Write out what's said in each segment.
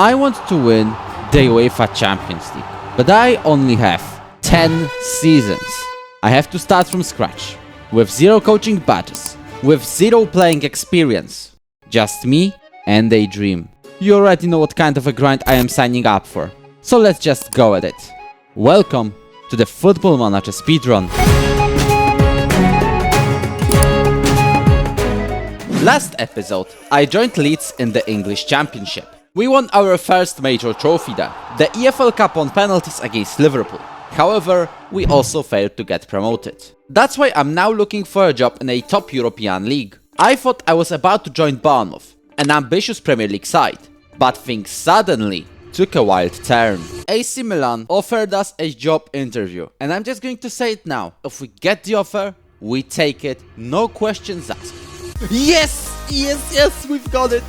I want to win the UEFA Champions League, but I only have 10 seasons. I have to start from scratch, with 0 coaching badges, with 0 playing experience. Just me and a dream. You already know what kind of a grind I am signing up for, so let's just go at it. Welcome to the Football Manager Speedrun. Last episode, I joined Leeds in the English Championship. We won our first major trophy there, the EFL Cup on penalties against Liverpool. However, we also failed to get promoted. That's why I'm now looking for a job in a top European league. I thought I was about to join Bournemouth, an ambitious Premier League side, but things suddenly took a wild turn. AC Milan offered us a job interview, and I'm just going to say it now. If we get the offer, we take it, no questions asked. Yes, we've got it.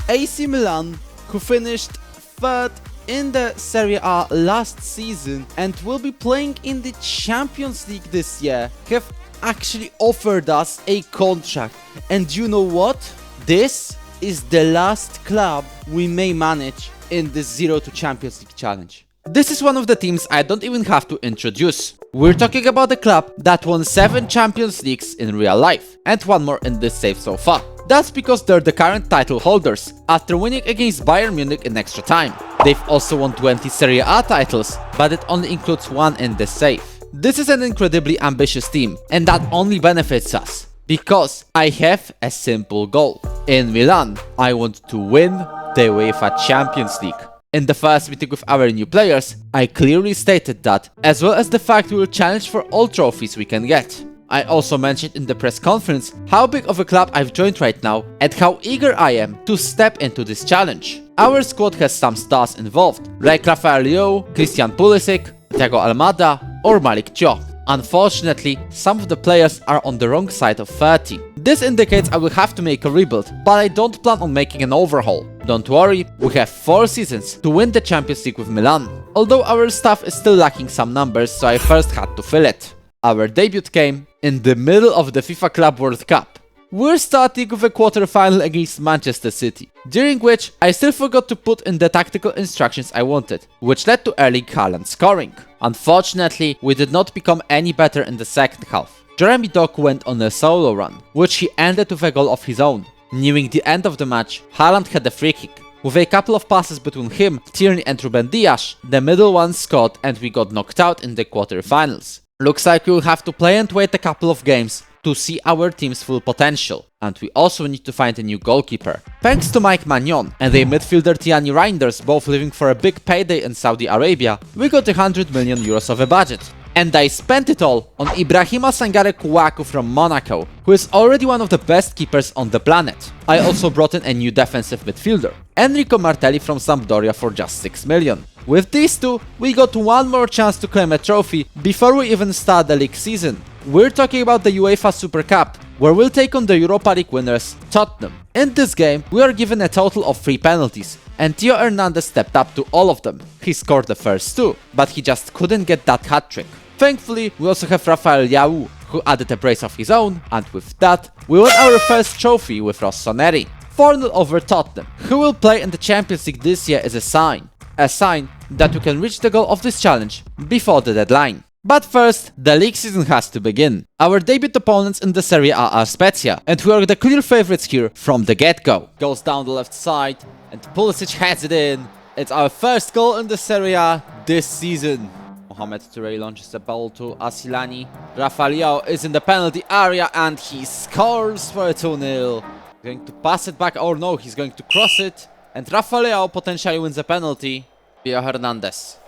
AC Milan, who finished 3rd in the Serie A last season and will be playing in the Champions League this year, have actually offered us a contract. And you know what? This is the last club we may manage in the Zero to Champions League challenge. This is one of the teams I don't even have to introduce. We're talking about a club that won 7 Champions Leagues in real life and 1 more in this save so far. That's because they're the current title holders after winning against Bayern Munich in extra time. They've also won 20 Serie A titles, but it only includes 1 in this save. This is an incredibly ambitious team, and that only benefits us because I have a simple goal. In Milan, I want to win the UEFA Champions League. In the first meeting with our new players, I clearly stated that, as well as the fact we will challenge for all trophies we can get. I also mentioned in the press conference how big of a club I've joined right now and how eager I am to step into this challenge. Our squad has some stars involved, like Rafael Leão, Christian Pulisic, Thiago Almada or Malik Thiaw. Unfortunately, some of the players are on the wrong side of 30. This indicates I will have to make a rebuild, but I don't plan on making an overhaul. Don't worry, we have 4 seasons to win the Champions League with Milan, although our staff is still lacking some numbers, so I first had to fill it. Our debut came in the middle of the FIFA Club World Cup. We're starting with a quarter-final against Manchester City, during which I still forgot to put in the tactical instructions I wanted, which led to Erling Haaland scoring. Unfortunately, we did not become any better in the second half. Jeremy Doku went on a solo run, which he ended with a goal of his own. Nearing the end of the match, Haaland had a free kick. With a couple of passes between him, Tierney and Ruben Dias, the middle one scored and we got knocked out in the quarter-finals. Looks like we'll have to play and wait a couple of games to see our team's full potential. And we also need to find a new goalkeeper. Thanks to Mike Maignan and a midfielder Tiani Reinders, both living for a big payday in Saudi Arabia, we got 100 million euros of a budget. And I spent it all on Ibrahima Sangare Kouakou from Monaco, who is already one of the best keepers on the planet. I also brought in a new defensive midfielder, Enrico Martelli from Sampdoria, for just 6 million. With these two, we got 1 more chance to claim a trophy before we even start the league season. We're talking about the UEFA Super Cup, where we'll take on the Europa League winners, Tottenham. In this game, we are given a total of 3 penalties, and Theo Hernandez stepped up to all of them. He scored the first 2, but he just couldn't get that hat-trick. Thankfully, we also have Rafael Leão, who added a brace of his own, and with that, we won our first trophy with Rossoneri. 4-0 over Tottenham, who will play in the Champions League this year, is a sign that we can reach the goal of this challenge before the deadline. But first, the league season has to begin. Our debut opponents in the Serie A are Spezia, and we are the clear favorites here from the get-go. Goes down the left side, and Pulisic heads it in. It's our first goal in the Serie A this season. Mohamed Touré launches the ball to Asilani. Rafael Leão is in the penalty area, and he scores for a 2-0. Going to pass it back, or no, he's going to cross it. And Rafael Leão potentially wins a penalty. Theo Hernandez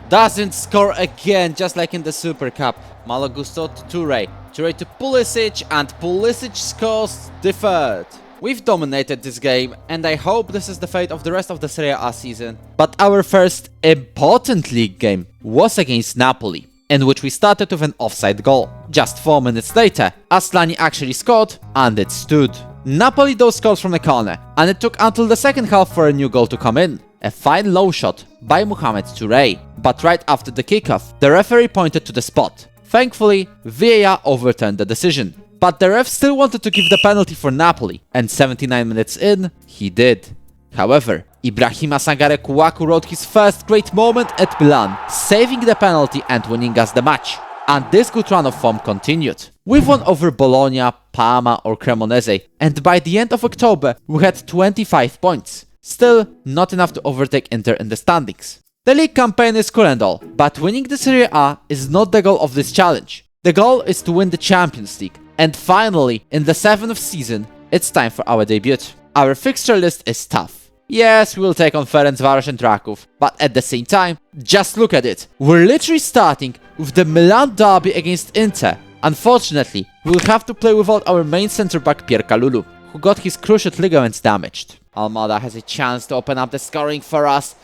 doesn't score again, just like in the Super Cup. Malo Gusto to Touré. Touré to Pulisic, and Pulisic scores the 3rd. We've dominated this game, and I hope this is the fate of the rest of the Serie A season. But our first important league game was against Napoli, in which we started with an offside goal. Just 4 minutes later, Aslani actually scored, and it stood. Napoli though scored from a corner, and it took until the second half for a new goal to come in. A fine low shot by Mohamed Touré, but right after the kickoff, the referee pointed to the spot. Thankfully, VAR overturned the decision, but the ref still wanted to give the penalty for Napoli, and 79 minutes in, he did. However, Ibrahima Sangare Kouakou wrote his first great moment at Milan, saving the penalty and winning us the match. And this good run of form continued. We've won over Bologna, Parma or Cremonese, and by the end of October we had 25 points. Still, not enough to overtake Inter in the standings. The league campaign is cool and all, but winning the Serie A is not the goal of this challenge. The goal is to win the Champions League. And finally, in the 7th season, it's time for our debut. Our fixture list is tough. Yes, we will take on Ferencvaros and Kraków, but at the same time, just look at it. We're literally starting with the Milan derby against Inter. Unfortunately, we'll have to play without our main centre-back Pierre Kalulu, who got his cruciate ligaments damaged. Almada has a chance to open up the scoring for us,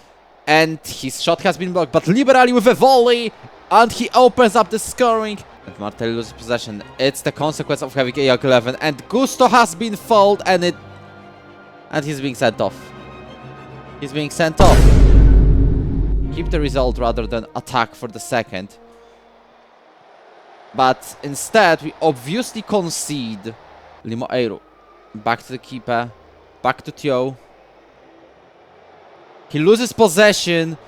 and his shot has been blocked, but Liberali with a volley, and he opens up the scoring. And Martelli loses possession. It's the consequence of having a 11, and Gusto has been fouled, and he's being sent off. He's being sent off. Keep the result rather than attack for the second. But instead, we obviously concede. Limoeiro. Back to the keeper. Back to Tio. He loses possession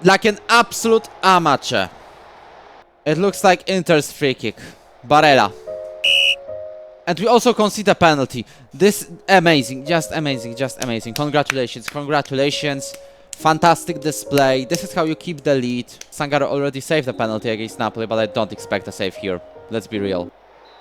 like an absolute amateur. It looks like Inter's free kick. Barella. And we also concede a penalty. This amazing, just amazing, just amazing. Congratulations, congratulations. Fantastic display. This is how you keep the lead. Sangaro already saved a penalty against Napoli, but I don't expect a save here. Let's be real.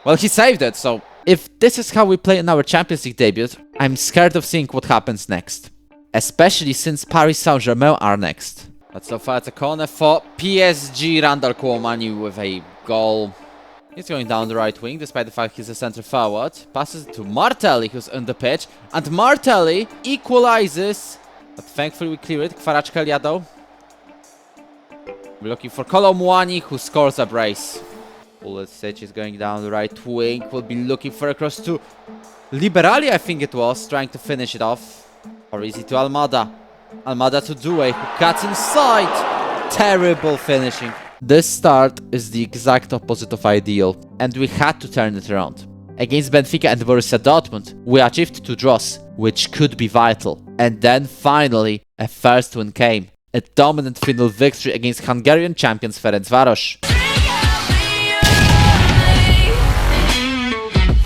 Well, he saved it, so if this is how we play in our Champions League debut, I'm scared of seeing what happens next. Especially since Paris Saint-Germain are next. But so far it's a corner for PSG. Randall Kouamani with a goal. He's going down the right wing, despite the fact he's a centre forward. Passes it to Martelli, who's on the pitch. And Martelli equalizes. But thankfully we clear it. Kvaratskhelia. We're looking for Kolo Muani, who scores a brace. Pulisic is going down the right wing. We'll be looking for a cross to Liberali, I think it was, trying to finish it off. Or easy to Almada. Almada to Doué, who cuts inside. Terrible finishing. This start is the exact opposite of ideal, and we had to turn it around. Against Benfica and Borussia Dortmund, we achieved 2 draws, which could be vital. And then finally, a first win came. A dominant 3-0 victory against Hungarian champions Ferencvaros.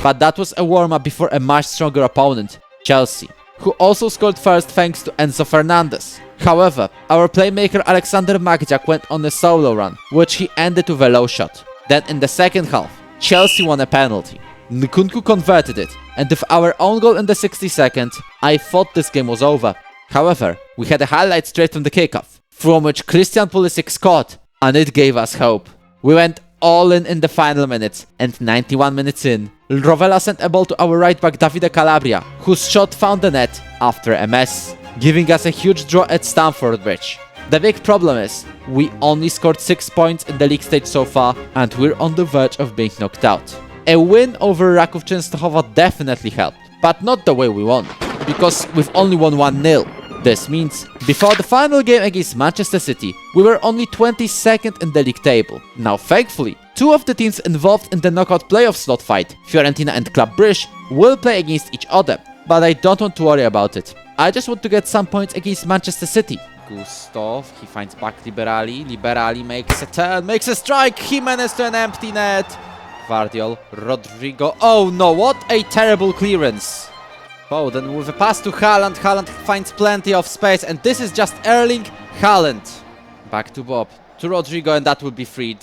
But that was a warm-up before a much stronger opponent, Chelsea, who also scored first thanks to Enzo Fernandez. However, our playmaker Aleksander Magdziak went on a solo run, which he ended with a low shot. Then in the second half, Chelsea won a penalty. Nkunku converted it, and with our own goal in the 62nd, I thought this game was over. However, we had a highlight straight from the kickoff, from which Christian Pulisic scored, and it gave us hope. We went all in the final minutes, and 91 minutes in, Rovella sent a ball to our right back Davide Calabria, whose shot found the net after a mess, giving us a huge draw at Stamford Bridge. The big problem is, we only scored 6 points in the league stage so far, and we're on the verge of being knocked out. A win over Raków Częstochowa definitely helped, but not the way we won, because we've only won 1-0. This means, before the final game against Manchester City, we were only 22nd in the league table. Now thankfully, 2 of the teams involved in the knockout playoff slot fight, Fiorentina and Club Brugge, will play against each other, but I don't want to worry about it. I just want to get some points against Manchester City. Gustav, he finds back Liberali. Liberali makes a turn, makes a strike. Jimenez to an empty net. Guardiol, Rodrigo. Oh no, what a terrible clearance. Oh, then with a pass to Haaland. Haaland finds plenty of space, and this is just Erling Haaland. Back to Bob, to Rodrigo, and that will be free.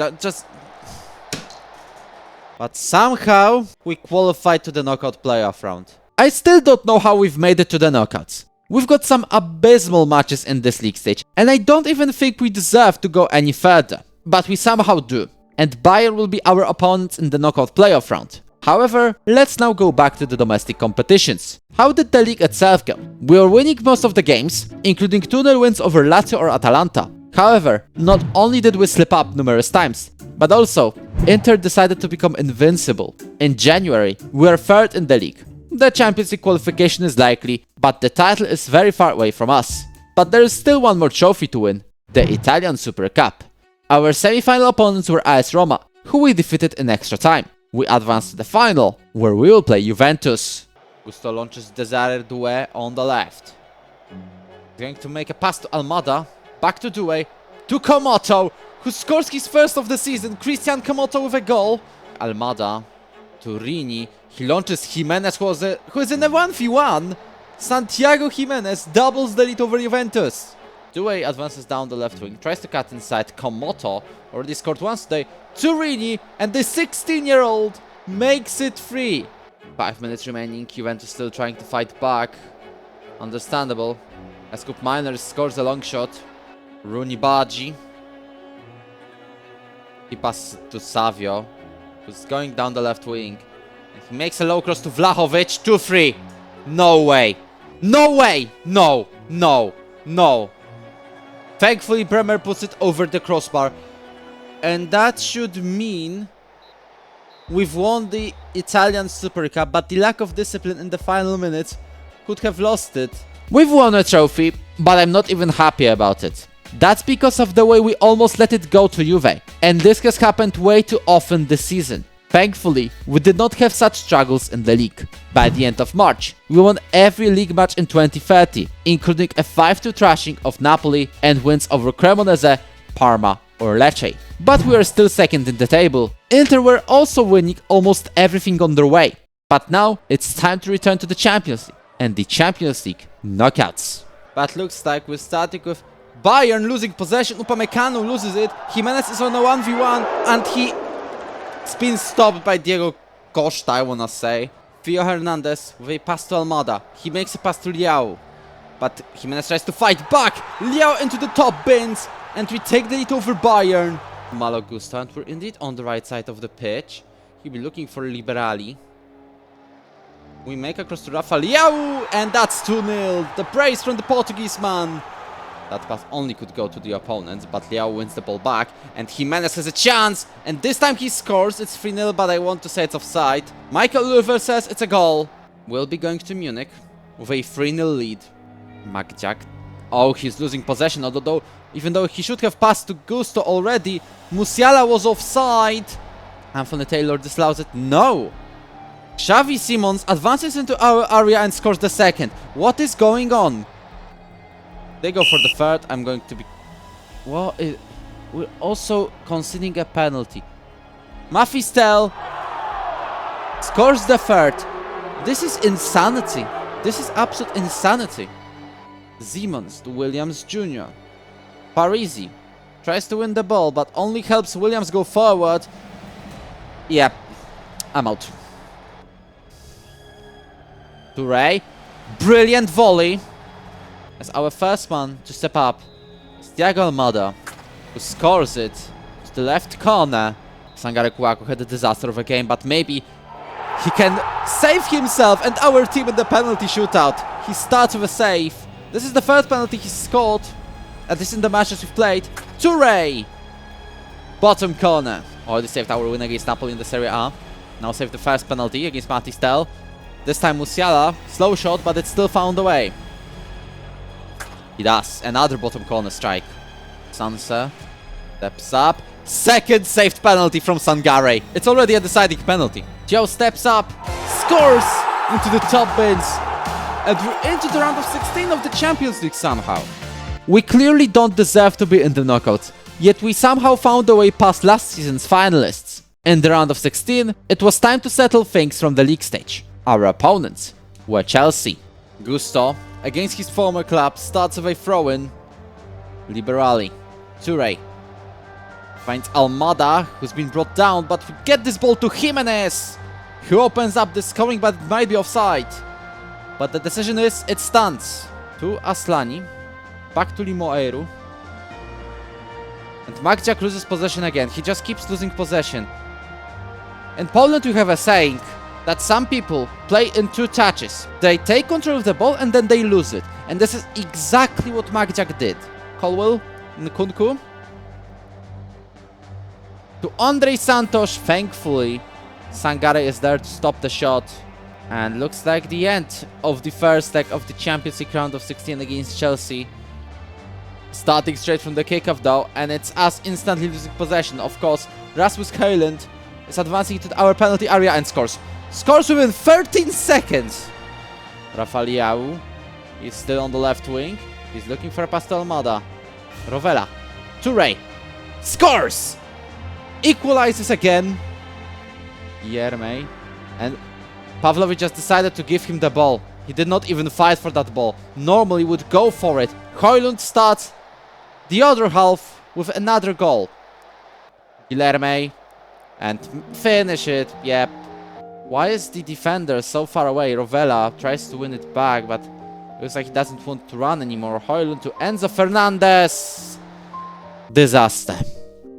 But somehow, we qualified to the knockout playoff round. I still don't know how we've made it to the knockouts. We've got some abysmal matches in this league stage, and I don't even think we deserve to go any further. But we somehow do. And Bayern will be our opponents in the knockout playoff round. However, let's now go back to the domestic competitions. How did the league itself go? We were winning most of the games, including 2-0 wins over Lazio or Atalanta. However, not only did we slip up numerous times, but also, Inter decided to become invincible. In January, we were 3rd in the league. The Champions League qualification is likely, but the title is very far away from us. But there is still one more trophy to win, the Italian Super Cup. Our semi-final opponents were AS Roma, who we defeated in extra time. We advanced to the final, where we will play Juventus. Gusto launches Desire Doué on the left. Going to make a pass to Almada. Back to Due. To Komoto, who scores his first of the season. Christian Komoto with a goal. Almada to Rini. He launches Jimenez, who is in a 1v1. Santiago Jimenez doubles the lead over Juventus. Due advances down the left wing. Tries to cut inside. Komoto already scored once today. To Rini. And the 16-year-old makes it free. 5 minutes remaining. Juventus still trying to fight back. Understandable. As Kup Miners scores a long shot. Rooney Badji. He passes to Savio, who's going down the left wing. And he makes a low cross to Vlahovic. 2-3. No way. No way. No. No. No. Thankfully, Bremer puts it over the crossbar. And that should mean we've won the Italian Super Cup, but the lack of discipline in the final minutes could have lost it. We've won a trophy, but I'm not even happy about it. That's because of the way we almost let it go to Juve, and this has happened way too often this season. Thankfully, we did not have such struggles in the league. By the end of March, we won every league match in 2030, including a 5-2 thrashing of Napoli and wins over Cremonese, Parma or Lecce. But we are still second in the table. Inter were also winning almost everything on their way. But now, it's time to return to the Champions League and the Champions League knockouts. But looks like we're starting with Bayern losing possession. Upamecano loses it. Jimenez is on a 1v1 and he's been stopped by Diego Costa, I wanna say. Theo Hernandez with a pass to Almada. He makes a pass to Leao. But Jimenez tries to fight back. Leao into the top bins. And we take the lead over Bayern. Malo Gusto, and we're indeed on the right side of the pitch. He'll be looking for Liberali. We make across to Rafa Leao. And that's 2-0. The brace from the Portuguese man. That pass only could go to the opponent, but Leao wins the ball back. And Jimenez has a chance. And this time he scores. It's 3-0, but I want to say it's offside. Michael Löwer says it's a goal. We'll be going to Munich with a 3-0 lead. Magdziak. Oh, he's losing possession, although even though he should have passed to Gusto already, Musiala was offside. Anthony Taylor disallows it. No. Xavi Simons advances into our area and scores the second. What is going on? They go for the third. I'm going to be... Well, we're also conceding a penalty. Mafistel scores the third. This is insanity. This is absolute insanity. Simons to Williams Jr. Parisi tries to win the ball, but only helps Williams go forward. Yep, I'm out. Touré, brilliant volley. As our first man to step up is Thiago Almada, who scores it to the left corner. Sangare Kouakou had a disaster of a game, but maybe he can save himself and our team in the penalty shootout. He starts with a save. This is the third penalty he scored, at least in the matches we've played. Touré! Bottom corner. Already saved our win against Napoli in the Serie A. Now saved the first penalty against Mafistel. This time Musiala, slow shot, but it's still found a way. He does. Another bottom corner strike. Sansa steps up. Second saved penalty from Sangare. It's already a deciding penalty. Joe steps up, scores into the top bins. And we're into the round of 16 of the Champions League somehow. We clearly don't deserve to be in the knockouts, yet we somehow found a way past last season's finalists. In the round of 16, it was time to settle things from the league stage. Our opponents were Chelsea. Gusto, against his former club, starts with a throw-in. Liberali. Touré finds Almada, who's been brought down, but we get this ball to Jimenez, who opens up the scoring, but it might be offside. But the decision is, it stands. To Aslani. Back to Limoeiru. And Magdziak loses possession again. He just keeps losing possession. In Poland we have a saying that some people play in 2 touches. They take control of the ball and then they lose it. And this is exactly what Magdziak did. Colwell, Nkunku. To Andrei Santos, thankfully. Sangare is there to stop the shot. And looks like the end of the first leg of the Champions League round of 16 against Chelsea. Starting straight from the kickoff though, and it's us instantly losing possession. Of course, Rasmus Højlund is advancing to our penalty area and scores. Scores within 13 seconds. Rafa Leao is still on the left wing. He's looking for a pass to Almada. Rovella. Toure. Scores! Equalizes again. Yermey. And Pavlovic just decided to give him the ball. He did not even fight for that ball. Normally would go for it. Højlund starts the other half with another goal. Guilherme. And finish it. Yep. Why is the defender so far away? Rovella tries to win it back, but it looks like he doesn't want to run anymore. Højlund to Enzo Fernandez. Disaster.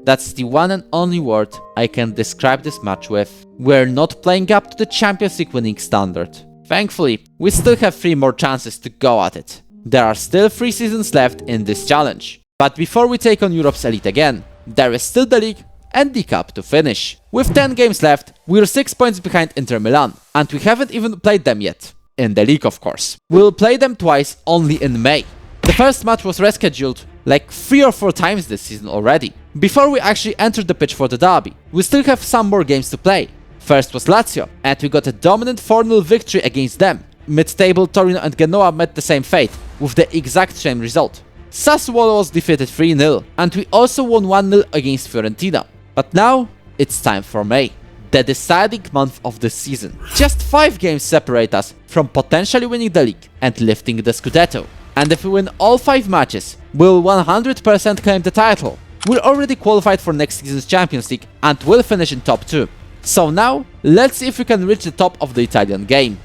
That's the one and only word I can describe this match with. We're not playing up to the Champions League winning standard. Thankfully, we still have 3 more chances to go at it. There are still 3 seasons left in this challenge. But before we take on Europe's elite again, there is still the league and the cup to finish. With 10 games left, we're 6 points behind Inter Milan, and we haven't even played them yet. In the league, of course. We'll play them twice only in May. The first match was rescheduled like 3 or 4 times this season already. Before we actually entered the pitch for the derby, we still have some more games to play. First was Lazio, and we got a dominant 4-0 victory against them. Mid-table Torino and Genoa met the same fate, with the exact same result. Sassuolo was defeated 3-0, and we also won 1-0 against Fiorentina. But now, it's time for May, the deciding month of the season. Just 5 games separate us from potentially winning the league and lifting the Scudetto. And if we win all 5 matches, we'll 100% claim the title. We're already qualified for next season's Champions League and will finish in top 2. So now, let's see if we can reach the top of the Italian game.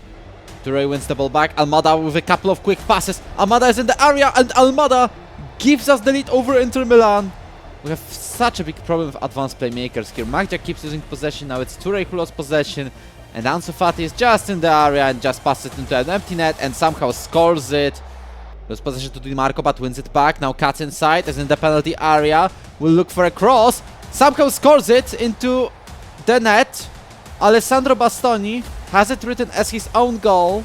Toure wins the ball back, Almada with a couple of quick passes. Almada is in the area and Almada gives us the lead over Inter Milan. We have such a big problem with advanced playmakers here. Maggia keeps losing possession, now it's Toure who lost possession. And Ansu Fati is just in the area and just passes it into an empty net and somehow scores it. Loses possession to Di Marco but wins it back. Now cuts inside, is in the penalty area. Will look for a cross. Somehow scores it into the net. Alessandro Bastoni has it written as his own goal.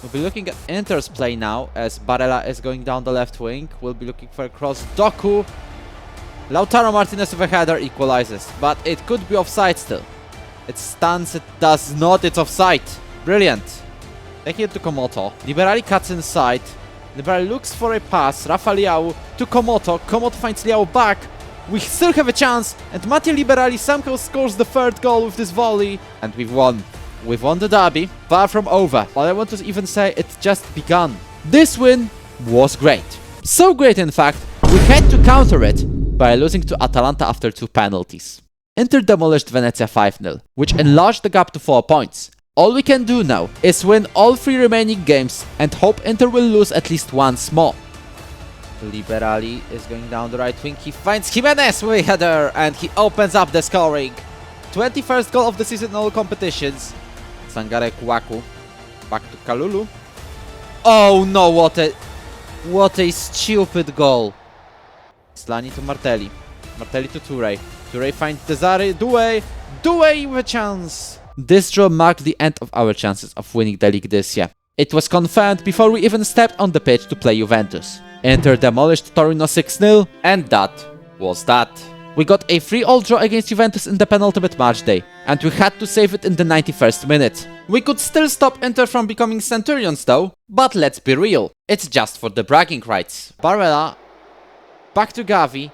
We'll be looking at Inter's play now as Barella is going down the left wing. We'll be looking for a cross. Doku. Lautaro Martinez with a header equalizes, but it could be offside still. It stands, it does not, it's offside. Brilliant. Taking it to Komoto. Liberali cuts inside. Liberali looks for a pass. Rafa Leao to Komoto. Komoto finds Leao back. We still have a chance, and Matteo Liberali somehow scores the 3rd goal with this volley. And we've won. We've won the derby. Far from over. But I want to even say it's just begun. This win was great. So great, in fact, we had to counter it by losing to Atalanta after 2 penalties. Inter demolished Venezia 5-0, which enlarged the gap to 4 points. All we can do now is win all 3 remaining games and hope Inter will lose at least once more. Liberali is going down the right wing. He finds Jimenez with a header and he opens up the scoring. 21st goal of the season in all competitions. Sangare Kouakou. Back to Kalulu. Oh no, what a stupid goal. Slani to Martelli. Martelli to Toure. Toure finds Desare. Doué with a chance. This draw marked the end of our chances of winning the league this year. It was confirmed before we even stepped on the pitch to play Juventus. Inter demolished Torino 6-0, and that was that. We got a 3-3 draw against Juventus in the penultimate match day, and we had to save it in the 91st minute. We could still stop Inter from becoming Centurions though, but let's be real, it's just for the bragging rights. Barella, back to Gavi,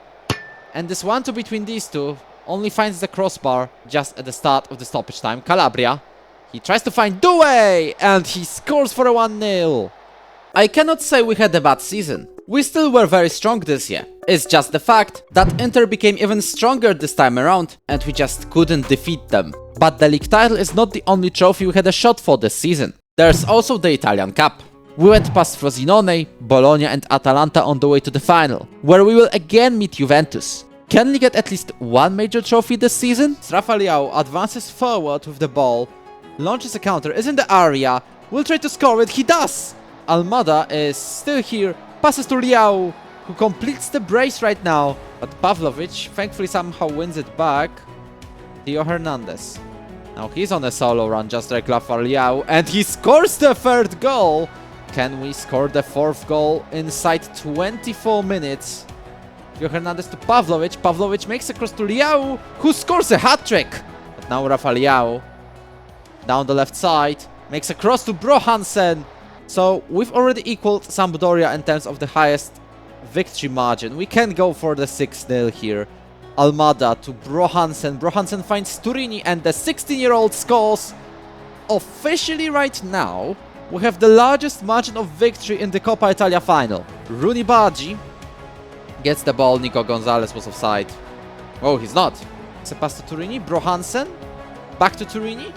and this 1-2 between these two only finds the crossbar just at the start of the stoppage time. Calabria, he tries to find Doué, and he scores for a 1-0. I cannot say we had a bad season. We still were very strong this year. It's just the fact that Inter became even stronger this time around and we just couldn't defeat them. But the league title is not the only trophy we had a shot for this season. There's also the Italian Cup. We went past Frosinone, Bologna and Atalanta on the way to the final, where we will again meet Juventus. Can we get at least one major trophy this season? Rafa Leao advances forward with the ball, launches a counter, is in the area, will try to score it, he does! Almada is still here, passes to Leao, who completes the brace right now, but Pavlovic thankfully somehow wins it back. Theo Hernandez. Now he's on a solo run just like Rafa Leao, and he scores the 3rd goal! Can we score the 4th goal inside 24 minutes? Theo Hernandez to Pavlovic, Pavlovic makes a cross to Leao, who scores a hat-trick! But now Rafa Leao, down the left side, makes a cross to Bro Hansen, So we've already equaled Sampdoria in terms of the highest victory margin. We can go for the 6-0 here. Almada to Brohansen. Brohansen finds Turini and the 16-year-old scores. Officially right now, we have the largest margin of victory in the Coppa Italia final. Rooney Bargi gets the ball. Nico Gonzalez was offside. Oh, he's not. It's a pass to Turini. Brohansen. Back to Turini.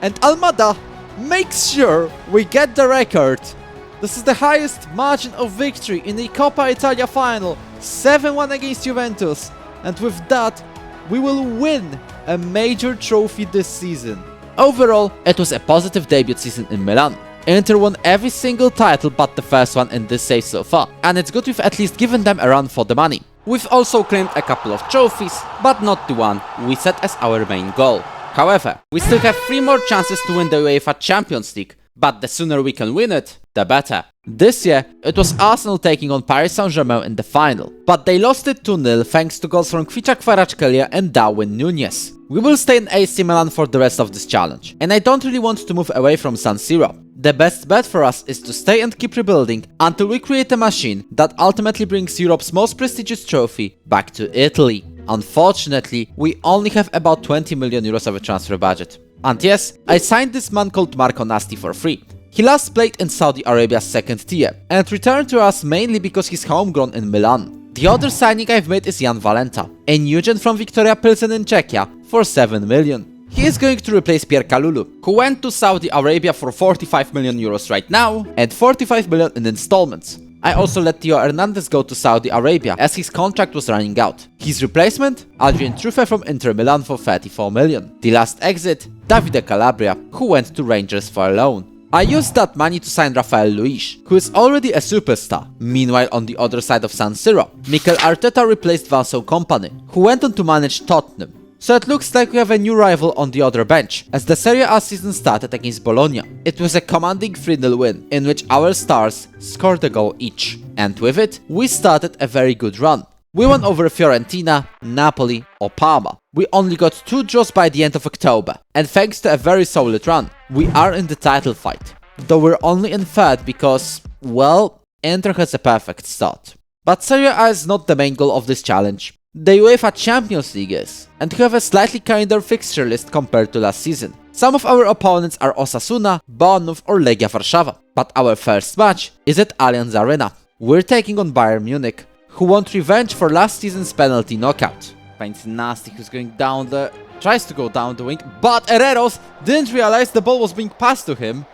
And Almada makes sure we get the record. This is the highest margin of victory in the Coppa Italia final. 7-1 against Juventus. And with that, we will win a major trophy this season. Overall, it was a positive debut season in Milan. Inter won every single title but the first one in this save so far, and it's good we've at least given them a run for the money. We've also claimed a couple of trophies, but not the one we set as our main goal. However, we still have 3 more chances to win the UEFA Champions League, but the sooner we can win it, the better. This year, it was Arsenal taking on Paris Saint-Germain in the final, but they lost it 2-0 thanks to goals from Kvicha Kvaratskhelia and Darwin Núñez. We will stay in AC Milan for the rest of this challenge, and I don't really want to move away from San Siro. The best bet for us is to stay and keep rebuilding until we create a machine that ultimately brings Europe's most prestigious trophy back to Italy. Unfortunately, we only have about 20 million euros of a transfer budget. And yes, I signed this man called Marco Nasti for free. He last played in Saudi Arabia's second tier and returned to us mainly because he's homegrown in Milan. The other signing I've made is Jan Valenta, a newgen from Viktoria Pilsen in Czechia for 7 million. He is going to replace Pierre Kalulu, who went to Saudi Arabia for 45 million euros right now and 45 million in installments. I also let Theo Hernandez go to Saudi Arabia as his contract was running out. His replacement? Adrien Truffet from Inter Milan for 34 million. The last exit? Davide Calabria, who went to Rangers for a loan. I used that money to sign Rafael Luis, who is already a superstar. Meanwhile, on the other side of San Siro, Mikel Arteta replaced Vincent Kompany, who went on to manage Tottenham. So it looks like we have a new rival on the other bench, as the Serie A season started against Bologna. It was a commanding 3-0 win, in which our stars scored a goal each. And with it, we started a very good run. We won over Fiorentina, Napoli or Parma. We only got 2 draws by the end of October, and thanks to a very solid run, we are in the title fight. Though we're only in 3rd because, well, Inter has a perfect start. But Serie A is not the main goal of this challenge. The UEFA Champions League is, and we have a slightly kinder fixture list compared to last season. Some of our opponents are Osasuna, Bournemouth or Legia Warszawa, but our first match is at Allianz Arena. We're taking on Bayern Munich, who want revenge for last season's penalty knockout. Finds Nasty, who's going down the... tries to go down the wing, but Herreros didn't realize the ball was being passed to him.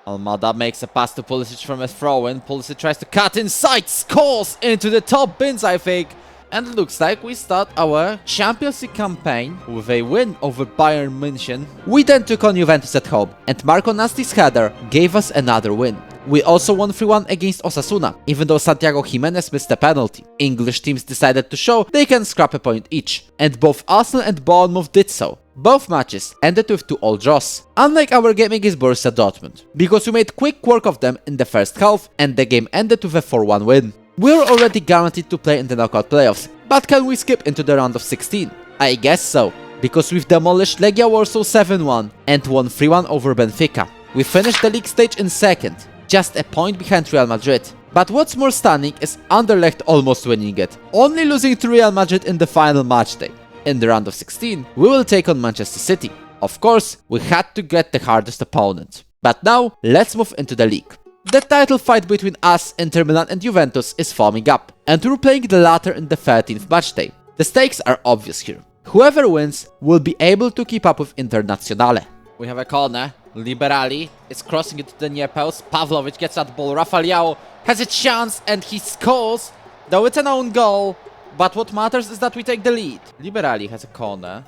Almada makes a pass to Pulisic from a throw-in. Pulisic tries to cut inside, scores into the top bins, I think. And it looks like we start our Champions League campaign with a win over Bayern München. We then took on Juventus at home, and Marco Nasti's header gave us another win. We also won 3-1 against Osasuna, even though Santiago Jimenez missed a penalty. English teams decided to show they can scrap a point each, and both Arsenal and Bournemouth did so. Both matches ended with 2-2 draws, unlike our game against Borussia Dortmund, because we made quick work of them in the first half and the game ended with a 4-1 win. We're already guaranteed to play in the knockout playoffs, but can we skip into the round of 16? I guess so, because we've demolished Legia Warsaw 7-1 and won 3-1 over Benfica. We finished the league stage in 2nd, just a point behind Real Madrid. But what's more stunning is Anderlecht almost winning it, only losing to Real Madrid in the final match day. In the round of 16, we will take on Manchester City. Of course, we had to get the hardest opponent. But now, let's move into the league. The title fight between us, Inter Milan and Juventus is forming up, and we're playing the latter in the 13th matchday. The stakes are obvious here. Whoever wins will be able to keep up with Internazionale. We have a corner. Liberali is crossing it to the near post. Pavlovic gets that ball. Rafa Leao has a chance and he scores, though it's an own goal. But what matters is that we take the lead. Liberali has a corner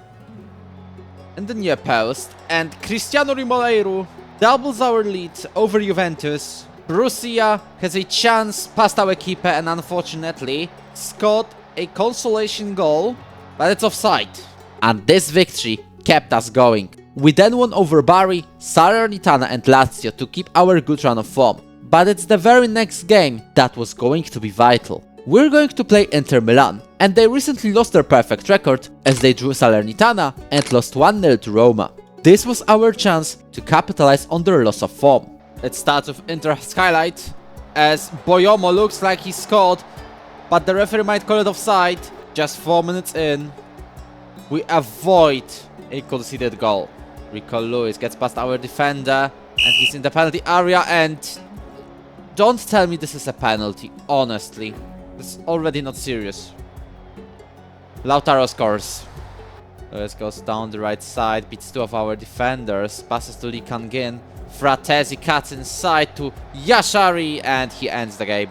in the near post, and Cristiano Rimoleiro doubles our lead over Juventus. Borussia has a chance past our keeper and unfortunately scored a consolation goal, but it's offside. And this victory kept us going. We then won over Bari, Salernitana and Lazio to keep our good run of form. But it's the very next game that was going to be vital. We're going to play Inter Milan, and they recently lost their perfect record as they drew Salernitana and lost 1-0 to Roma. This was our chance to capitalize on their loss of form. It starts with Inter's highlight, as Boyomo looks like he scored, but the referee might call it offside. Just 4 minutes in, we avoid a conceded goal. Rico Lewis gets past our defender, and he's in the penalty area, and don't tell me this is a penalty, honestly. This is already not serious. Lautaro scores. Lewis goes down the right side, beats 2 of our defenders, passes to Lee Kang-in. Fratesi cuts inside to Yashari, and he ends the game.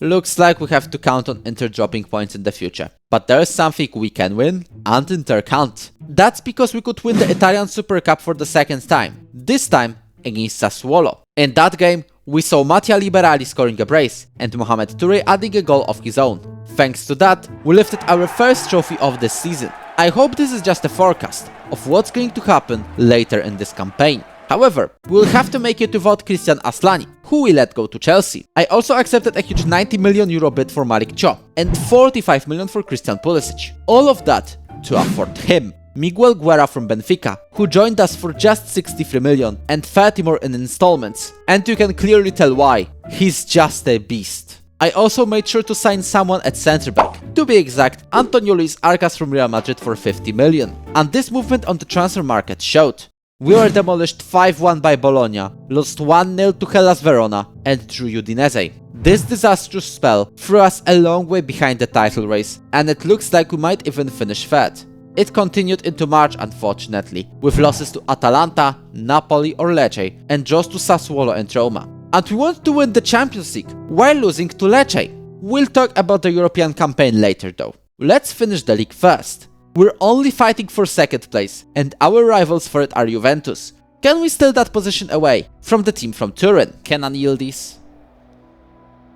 Looks like we have to count on Inter dropping points in the future. But there is something we can win, and Inter can't. That's because we could win the Italian Super Cup for the 2nd time. This time against Sassuolo. In that game, we saw Mattia Liberali scoring a brace, and Mohamed Touré adding a goal of his own. Thanks to that, we lifted our first trophy of this season. I hope this is just a forecast of what's going to happen later in this campaign. However, we'll have to make it without Christian Aslani, who we let go to Chelsea. I also accepted a huge 90 million euro bid for Malik Cho and 45 million for Christian Pulisic. All of that to afford him. Miguel Guerra from Benfica, who joined us for just 63 million and 30 more in installments. And you can clearly tell why. He's just a beast. I also made sure to sign someone at centre back. To be exact, Antonio Luis Arcas from Real Madrid for 50 million. And this movement on the transfer market showed. We were demolished 5-1 by Bologna, lost 1-0 to Hellas Verona, and drew Udinese. This disastrous spell threw us a long way behind the title race, and it looks like we might even finish 3rd. It continued into March, unfortunately, with losses to Atalanta, Napoli or Lecce, and draws to Sassuolo and Roma. And we want to win the Champions League, while losing to Lecce. We'll talk about the European campaign later though. Let's finish the league first. We're only fighting for 2nd place, and our rivals for it are Juventus. Can we steal that position away from the team from Turin? Kenan Yildiz.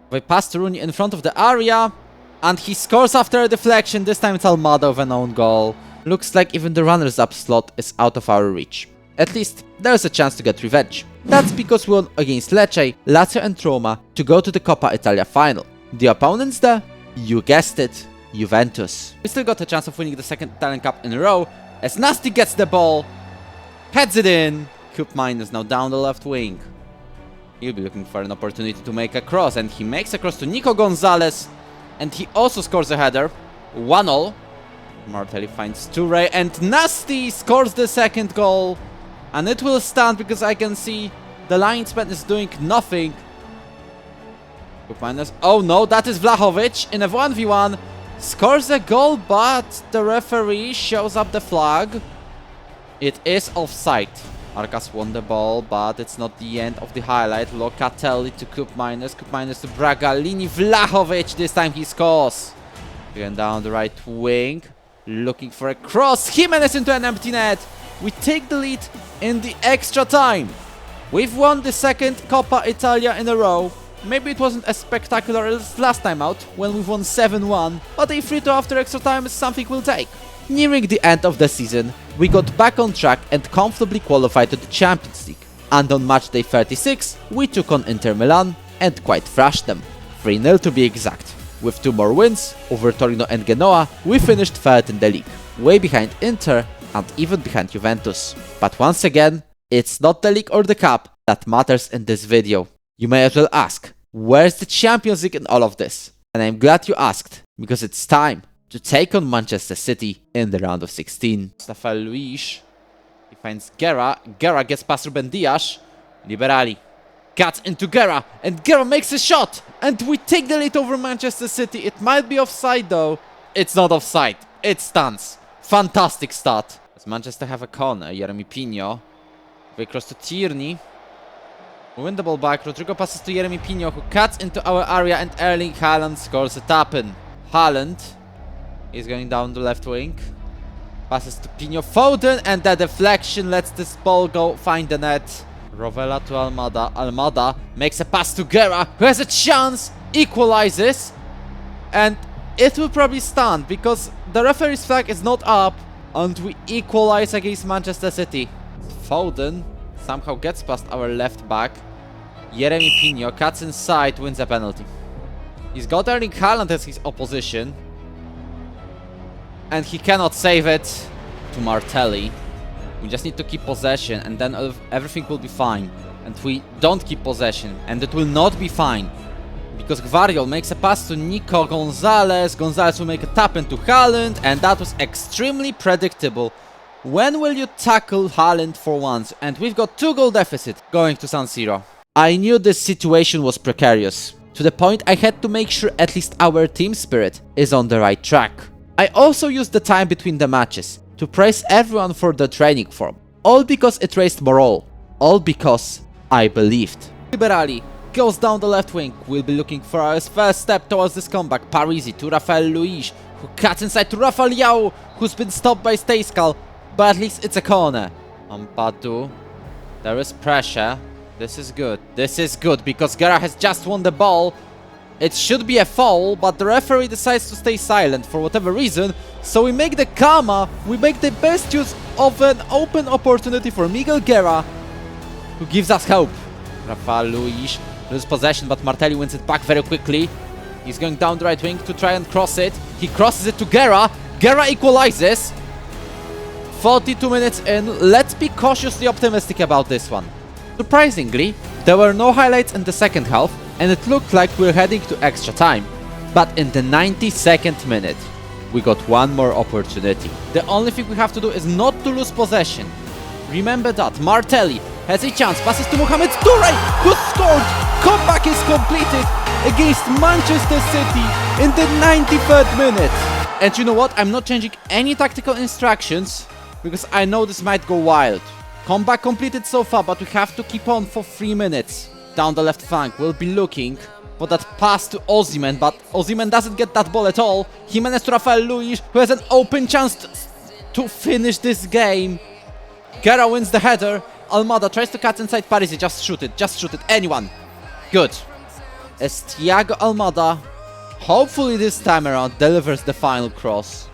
We pass to Rooney in front of the area, and he scores after a deflection. This time it's Almada with an own goal. Looks like even the runners-up slot is out of our reach. At least, there's a chance to get revenge. That's because we won against Lecce, Lazio and Roma to go to the Coppa Italia final. The opponents there? You guessed it. Juventus. We still got a chance of winning the 2nd Italian Cup in a row, as Nasty gets the ball, heads it in. Koop Mine is now down the left wing. He'll be looking for an opportunity to make a cross, and he makes a cross to Nico Gonzalez, and he also scores a header. 1-0. Martelli finds Touré, and Nasty scores the 2nd goal, and it will stand because I can see the linesman is doing nothing. Koop Mine is... Oh no, that is Vlahovic in a 1v1. Scores a goal, but the referee shows up the flag. It is offside. Arcas won the ball, but it's not the end of the highlight. Locatelli to Koop Mine to Bragalini. Vlahovic, this time he scores. Again down the right wing, looking for a cross. Jimenez into an empty net. We take the lead in the extra time. We've won the 2nd Coppa Italia in a row. Maybe it wasn't as spectacular as last time out, when we won 7-1, but a 3-2 after extra time is something we'll take. Nearing the end of the season, we got back on track and comfortably qualified to the Champions League. And on match day 36, we took on Inter Milan and quite thrashed them. 3-0 to be exact. With 2 more wins, over Torino and Genoa, we finished 3rd in the league, way behind Inter and even behind Juventus. But once again, it's not the league or the cup that matters in this video. You may as well ask, where's the Champions League in all of this? And I'm glad you asked, because it's time to take on Manchester City in the round of 16. Rafael Luis, he finds Guerra. Guerra gets past Ruben Dias. Liberali cuts into Guerra, and Guerra makes a shot, and we take the lead over Manchester City. It might be offside though. It's not offside. It stands. Fantastic start. Does Manchester have a corner? Jeremy Pino. They cross to Tierney. We win the ball back. Rodrigo passes to Jeremy Pino, who cuts into our area, and Erling Haaland scores a tap-in. Haaland is going down the left wing. Passes to Pino. Foden, and the deflection lets this ball go find the net. Rovella to Almada. Almada makes a pass to Guerra, who has a chance, equalizes, and it will probably stand because the referee's flag is not up, and we equalize against Manchester City. Foden somehow gets past our left back. Jeremy Pino cuts inside, wins a penalty. He's got Erling Haaland as his opposition, and he cannot save it to Martelli. We just need to keep possession, and then everything will be fine. and we don't keep possession, and it will not be fine. Because Gvardiol makes a pass to Nico Gonzalez, Gonzalez will make a tap into Haaland, and that was extremely predictable. When will you tackle Haaland for once? And we've got 2-goal deficit going to San Siro. I knew this situation was precarious, to the point I had to make sure at least our team spirit is on the right track. I also used the time between the matches to praise everyone for the training form, all because it raised morale, all because I believed. Liberali goes down the left wing, we'll be looking for his first step towards this comeback. Parisi to Rafael Luis, who cuts inside to Rafael Leao, who's been stopped by Stayskal, but at least it's a corner. Ampadu, there is pressure. This is good because Guerra has just won the ball. It should be a foul, but the referee decides to stay silent for whatever reason. So we make the karma, we make the best use of an open opportunity for Miguel Guerra, who gives us hope. Rafael Luis loses possession, but Martelli wins it back very quickly. He's going down the right wing to try and cross it. He crosses it to Guerra. Guerra equalizes. 42 minutes in. Let's be cautiously optimistic about this one. Surprisingly, there were no highlights in the second half, and it looked like we're heading to extra time. But in the 92nd minute, we got one more opportunity. The only thing we have to do is not to lose possession. Remember that. Martelli has a chance, passes to Mohamed Toure, who scored! Comeback is completed against Manchester City in the 93rd minute. And you know what? I'm not changing any tactical instructions, because I know this might go wild. Comeback completed so far, but we have to keep on for 3 minutes. Down the left flank, we'll be looking for that pass to Osimhen, but Osimhen doesn't get that ball at all. Jimenez to Rafael Luis, who has an open chance to finish this game. Guerra wins the header. Almada tries to cut inside Parisi. Just shoot it, anyone. Good. As Thiago Almada, hopefully this time around, delivers the final cross.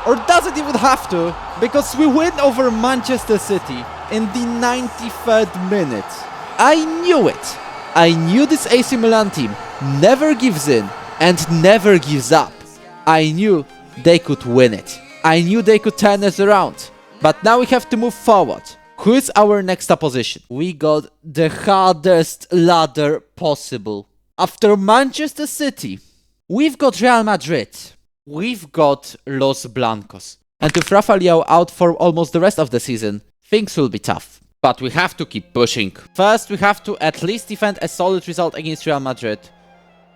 Or doesn't even have to, because we win over Manchester City in the 93rd minute. I knew it. I knew this AC Milan team never gives in and never gives up. I knew they could win it. I knew they could turn us around. But now we have to move forward. Who is our next opposition? We got the hardest ladder possible. After Manchester City, we've got Real Madrid. We've got Los Blancos. And with Rafael Leao out for almost the rest of the season, things will be tough. But we have to keep pushing. First, we have to at least defend a solid result against Real Madrid.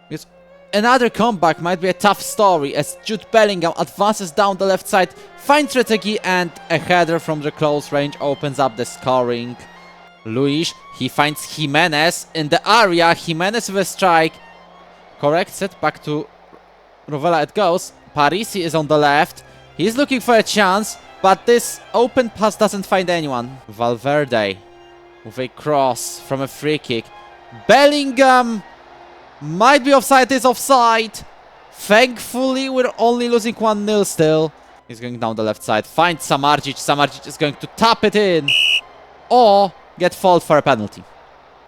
Because another comeback might be a tough story as Jude Bellingham advances down the left side, finds Retegui, and a header from the close range opens up the scoring. Luis, he finds Jimenez in the area. Jimenez with a strike. Corrects it, back to Rovella it goes. Parisi is on the left. He's looking for a chance, but this open pass doesn't find anyone. Valverde with a cross from a free kick. Bellingham might be offside, is offside. Thankfully, we're only losing 1-0 still. He's going down the left side, finds Samardzic. Samardzic is going to tap it in or get fouled for a penalty.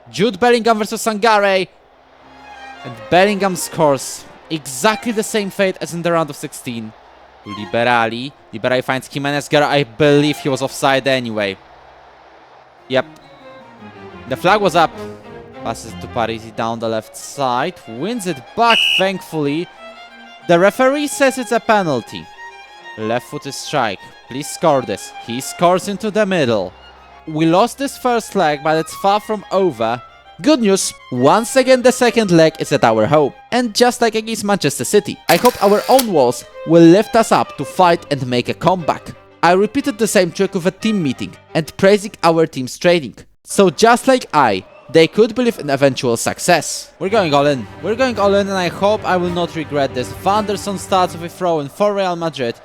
Jude Bellingham versus Sangare. And Bellingham scores. Exactly the same fate as in the round of 16. Liberali. Liberali finds Jimenez. Guerra, I believe he was offside anyway. Yep. The flag was up. Passes to Parisi down the left side. Wins it back, thankfully. The referee says it's a penalty. Left-footed strike. Please score this. He scores into the middle. We lost this first leg, but it's far from over. Good news, once again the second leg is at our home. And just like against Manchester City, I hope our own walls will lift us up to fight and make a comeback. I repeated the same trick with a team meeting and praising our team's training. So just like they could believe in eventual success. We're going all in. We're going all in, and I hope I will not regret this. Vanderson starts with a throw in for Real Madrid.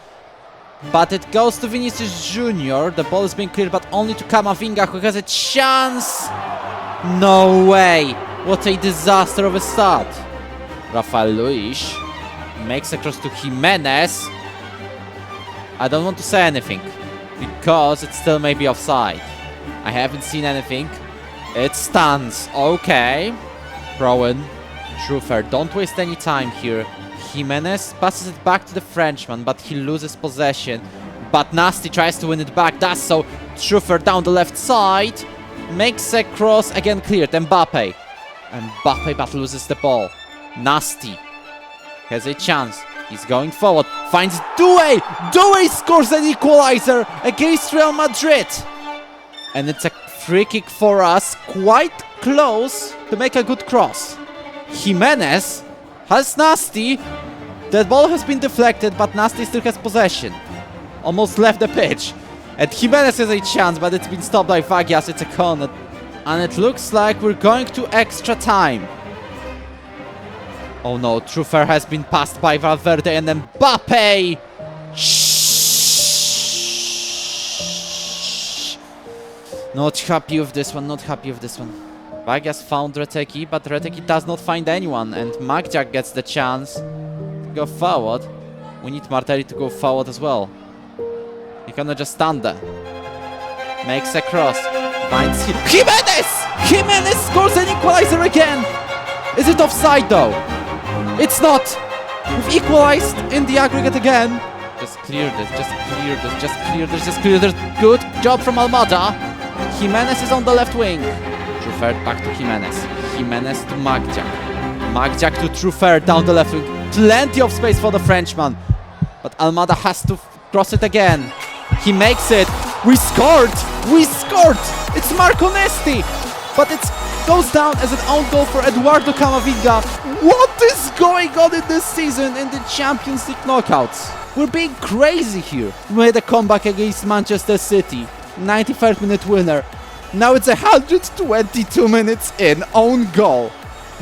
But it goes to Vinicius Jr. The ball is being cleared, but only to Camavinga, who has a chance. No way! What a disaster of a start. Rafael Luis makes a cross to Jimenez. I don't want to say anything, because it still may be offside. I haven't seen anything. It stands. Okay. Rowan. Trufer, don't waste any time here. Jimenez passes it back to the Frenchman, but he loses possession. But Nasty tries to win it back. Does so. Trufer down the left side. makes a cross, again cleared. Mbappe. Mbappe but loses the ball. Nasty has a chance. He's going forward. Finds Doué. Doué scores an equalizer against Real Madrid. And it's a free kick for us. Quite close to make a good cross. Jimenez has Nasty. The ball has been deflected, but Nasty still has possession. Almost left the pitch. And Jimenez has a chance, but it's been stopped by Vagias. It's a corner. And it looks like we're going to extra time. Oh no, Trufer has been passed by Valverde and Mbappe! Shh. Not happy with this one, not happy with this one. Vagias found Reteki, but Reteki does not find anyone, and Magdziak gets the chance to go forward. We need Martelli to go forward as well. He cannot just stand there. Makes a cross. Finds Jimenez! Jimenez scores an equalizer again! Is it offside though? It's not! We've equalized in the aggregate again. Just clear this, just clear this, just clear this, just clear this. Good job from Almada. Jimenez is on the left wing. Trufer back to Jimenez. Jimenez to Magdziak. Magdziak to Trufer down the left wing. Plenty of space for the Frenchman. But Almada has to cross it again. He makes it. We scored! We scored! It's Marco Nesti! But it goes down as an own goal for Eduardo Camavinga. What is going on in this season in the Champions League knockouts? We're being crazy here. We made a comeback against Manchester City. 93rd minute winner. Now it's 122 minutes in, own goal.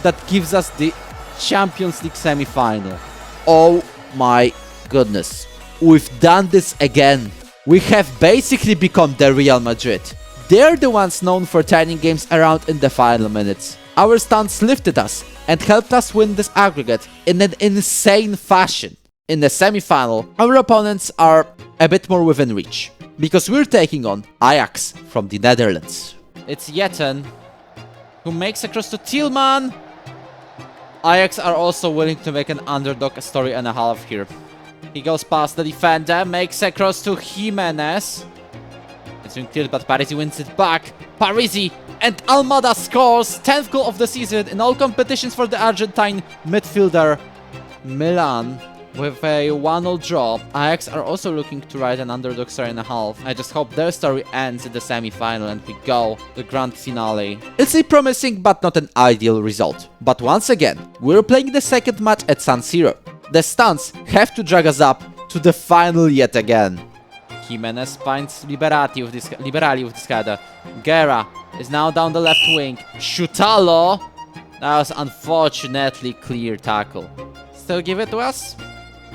That gives us the Champions League semi-final. Oh my goodness. We've done this again. We have basically become the Real Madrid. They're the ones known for turning games around in the final minutes. Our stunts lifted us and helped us win this aggregate in an insane fashion. In the semi-final, our opponents are a bit more within reach, because we're taking on Ajax from the Netherlands. It's Yetten who makes a cross to Tillman. Ajax are also willing to make an underdog a story and a half here. He goes past the defender, makes a cross to Jimenez. It's been cleared, but Parisi wins it back. Parisi and Almada scores 10th goal of the season in all competitions for the Argentine midfielder. Milan with a 1-0 draw. Ajax are also looking to ride an underdog story and a half. I just hope their story ends in the semi-final and we go to the grand finale. It's a promising but not an ideal result. But once again, we're playing the second match at San Siro. The stunts have to drag us up to the final yet again. Jimenez finds Liberali with this header. Guerra is now down the left wing. Shutalo. That was unfortunately clear tackle. Still give it to us?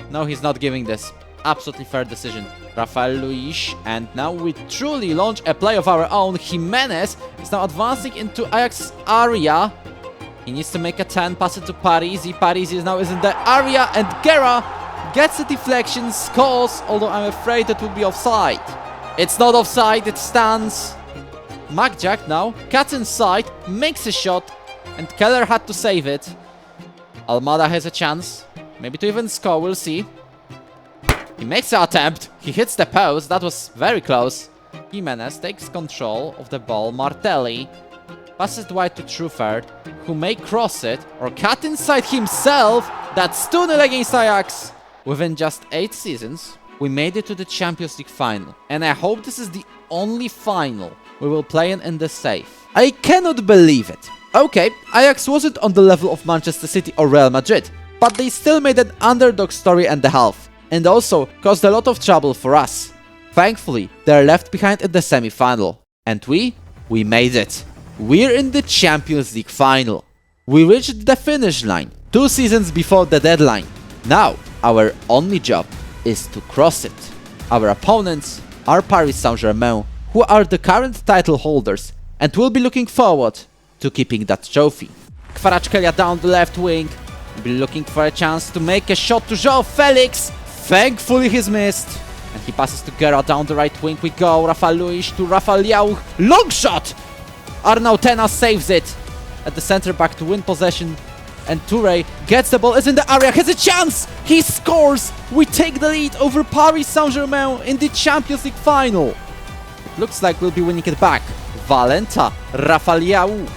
No, he's not giving this. Absolutely fair decision. Rafael Luis, and now we truly launch a play of our own. Jimenez is now advancing into Ajax's area. He needs to make a 10, pass it to Parisi. Parisi is now in the area, and Guerra gets a deflection, scores, although I'm afraid it would be offside. It's not offside, it stands. Magdziak now cuts inside, makes a shot, and Keller had to save it. Almada has a chance, maybe to even score, we'll see. He makes the attempt, he hits the post, that was very close. Jimenez takes control of the ball, Martelli passes it wide to Truffert, who may cross it or cut inside himself. That's 2-0 against Ajax. Within just 8 seasons, we made it to the Champions League final, and I hope this is the only final we will play in the safe. I cannot believe it. Okay, Ajax wasn't on the level of Manchester City or Real Madrid, but they still made an underdog story and a half, and also caused a lot of trouble for us. Thankfully, they're left behind in the semi-final, and we made it. We're in the Champions League final. We reached the finish line 2 seasons before the deadline. Now, our only job is to cross it. Our opponents are Paris Saint-Germain, who are the current title holders, and will be looking forward to keeping that trophy. Kvaratskhelia down the left wing, be looking for a chance to make a shot to João Felix. Thankfully he's missed, and he passes to Guerra down the right wing. We go, Rafael Luis to Rafael Leão, long shot! Arnautena saves it at the center back to win possession, and Touré gets the ball, is in the area, has a chance! He scores! We take the lead over Paris Saint-Germain in the Champions League final. It looks like we'll be winning it back Valenta, Rafaliau.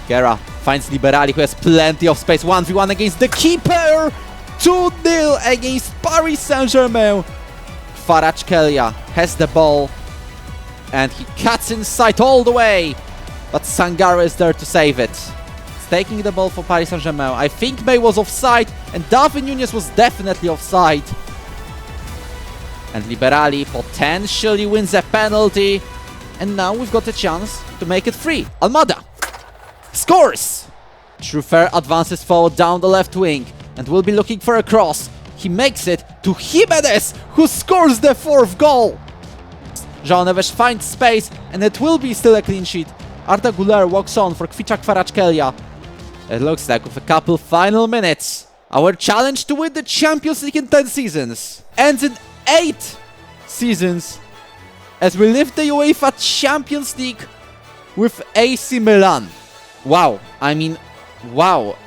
Guerra finds Liberali, who has plenty of space. 1v1 against the keeper. 2-0 against Paris Saint-Germain. Kvaratskhelia has the ball and he cuts inside all the way, but Sangare is there to save it. He's taking the ball for Paris Saint-Germain. I think May was offside and Darwin Núñez was definitely offside. And Liberali potentially wins a penalty, and now we've got a chance to make it 3. Almada scores! Truffert advances forward down the left wing and will be looking for a cross. He makes it to Jimenez, who scores the 4th goal. João Neves finds space and it will be still a clean sheet. Arda Güler walks on for Kvaratskhelia. It looks like with a couple final minutes, our challenge to win the Champions League in 10 seasons ends in 8 seasons as we lift the UEFA Champions League with AC Milan. Wow, I mean, wow.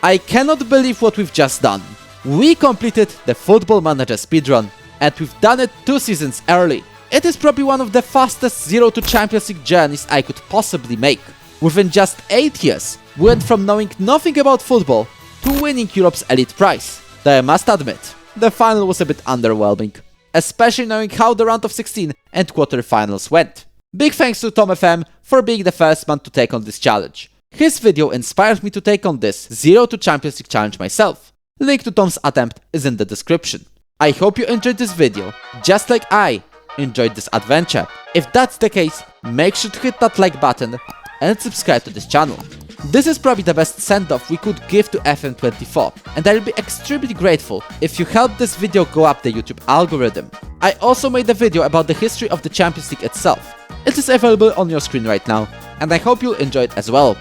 I cannot believe what we've just done. We completed the Football Manager speedrun, and we've done it 2 seasons early. It is probably one of the fastest 0 to Champions League journeys I could possibly make. Within just 8 years, we went from knowing nothing about football to winning Europe's elite prize. Though I must admit, the final was a bit underwhelming, especially knowing how the round of 16 and quarterfinals went. Big thanks to Tom FM for being the first man to take on this challenge. His video inspired me to take on this 0 to Champions League challenge myself. Link to Tom's attempt is in the description. I hope you enjoyed this video, just like I enjoyed this adventure. If that's the case, make sure to hit that like button and subscribe to this channel. This is probably the best send-off we could give to FM24, and I'll be extremely grateful if you help this video go up the YouTube algorithm. I also made a video about the history of the Champions League itself. It is available on your screen right now, and I hope you'll enjoy it as well.